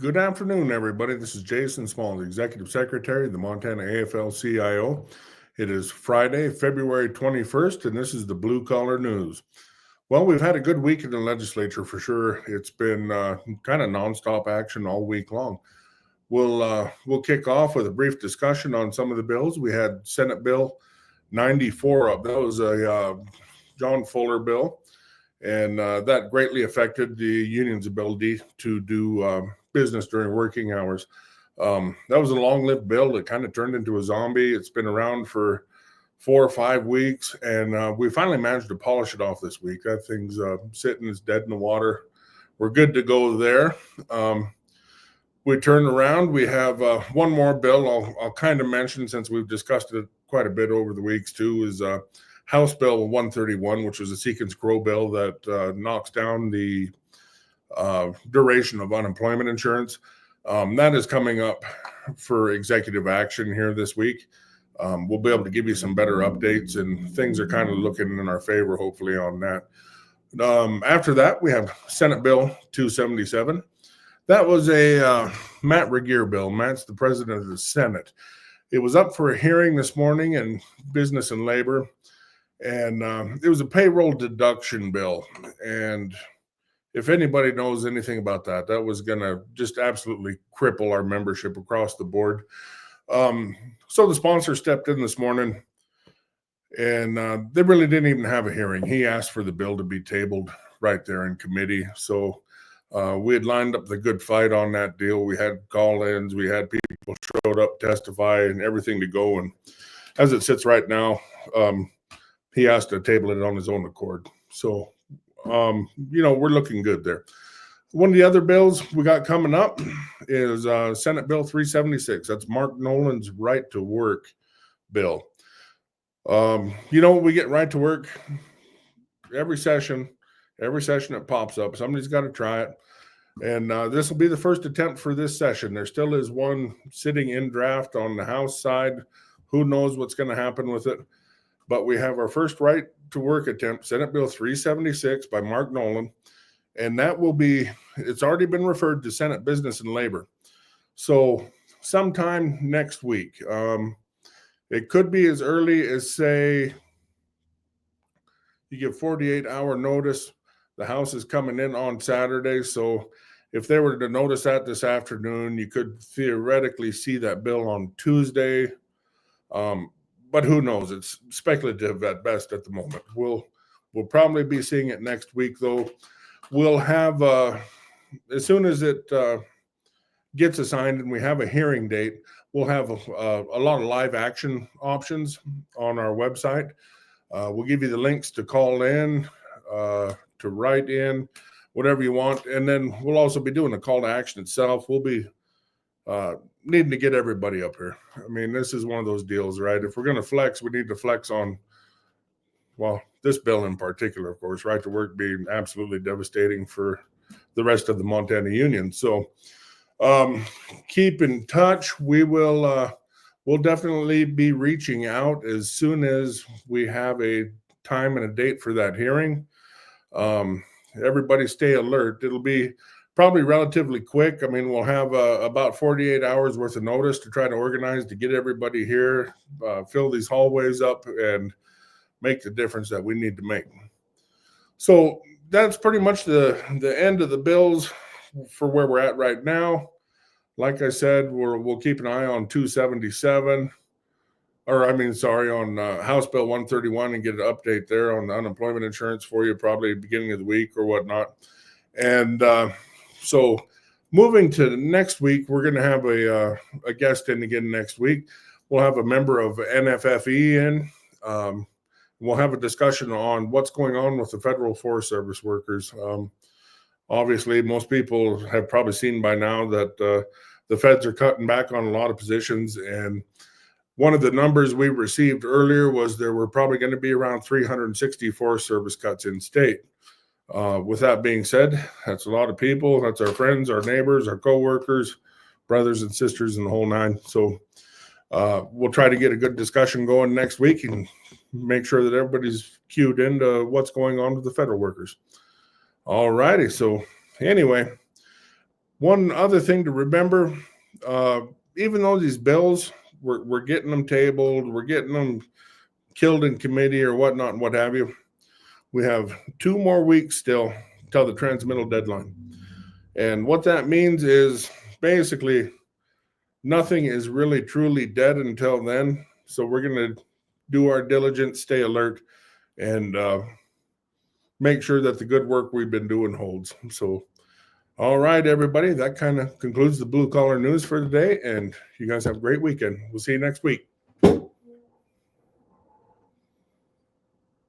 Good afternoon, everybody. This is Jason Small, the Executive Secretary of the Montana AFL-CIO. It is Friday, February 21st, and this is the Blue Collar News. Well, we've had a good week in the legislature for sure. It's been kind of nonstop action all week long. We'll kick off with a brief discussion on some of the bills. We had Senate Bill 94 up. That was a John Fuller bill, and that greatly affected the union's ability to do business during working hours. That was a long-lived bill that kind of turned into a zombie. It's been around for 4 or 5 weeks, and we finally managed to polish it off this week. That thing's sitting, it's dead in the water. We're good to go there. We turn around, we have one more bill I'll kind of mention, since we've discussed it quite a bit over the weeks too, is House Bill 131, which was a seek and scroll bill that knocks down the duration of unemployment insurance. That is coming up for executive action here this week. We'll be able to give you some better updates, and things are kind of looking in our favor, hopefully, on that. After that, we have Senate Bill 277. That was a Matt Regier bill. Matt's the president of the Senate. It was up for a hearing this morning in Business and Labor, and it was a payroll deduction bill. And if anybody knows anything about that, that was going to just absolutely cripple our membership across the board. So the sponsor stepped in this morning, and they really didn't even have a hearing. He asked for the bill to be tabled right there in committee. So we had lined up the good fight on that deal. We had call-ins, we had people showed up, testify, and everything to go. And as it sits right now, he asked to table it on his own accord. So, we're looking good there. One of the other bills we got coming up is Senate Bill 376. That's Mark Nolan's right to work bill. We get right to work every session it pops up. Somebody's got to try it. And this will be the first attempt for this session. There still is one sitting in draft on the House side. Who knows what's going to happen with it? But we have our first right to work attempt, Senate Bill 376 by Mark Nolan. And that will be, it's already been referred to Senate Business and Labor. So sometime next week, it could be as early as, say, you give 48-hour notice. The House is coming in on Saturday. So if they were to notice that this afternoon, you could theoretically see that bill on Tuesday. But who knows? It's speculative at best at the moment. We'll probably be seeing it next week, though. We'll have, as soon as it gets assigned and we have a hearing date, we'll have a lot of live action options on our website. We'll give you the links to call in, to write in, whatever you want. And then we'll also be doing a call to action itself. We'll be needing to get everybody up here. I mean, this is one of those deals, right? If we're going to flex, we need to flex on, well, this bill in particular, of course, right to work being absolutely devastating for the rest of the Montana Union. So keep in touch. We'll definitely be reaching out as soon as we have a time and a date for that hearing. Everybody stay alert. It'll be probably relatively quick. I mean, we'll have about 48 hours worth of notice to try to organize to get everybody here, fill these hallways up, and make the difference that we need to make. So that's pretty much the end of the bills for where we're at right now. Like I said, we'll keep an eye on 277, on House Bill 131, and get an update there on the unemployment insurance for you, probably beginning of the week or whatnot. And so moving to next week, we're going to have a guest in again next week. We'll have a member of NFFE in. We'll have a discussion on what's going on with the federal Forest Service workers. Obviously, most people have probably seen by now that the feds are cutting back on a lot of positions. And one of the numbers we received earlier was there were probably going to be around 360 Forest Service cuts in state. With that being said, that's a lot of people. That's our friends, our neighbors, our coworkers, brothers and sisters, and the whole nine. So we'll try to get a good discussion going next week and make sure that everybody's cued into what's going on with the federal workers. All righty. So anyway, One other thing to remember, even though these bills, we're getting them tabled, we're getting them killed in committee or whatnot and what have you, we have 2 more weeks still till the transmittal deadline. And what that means is basically nothing is really truly dead until then. So we're going to do our diligence, stay alert, and make sure that the good work we've been doing holds. So, all right, everybody, that kind of concludes the Blue Collar News for today. And you guys have a great weekend. We'll see you next week.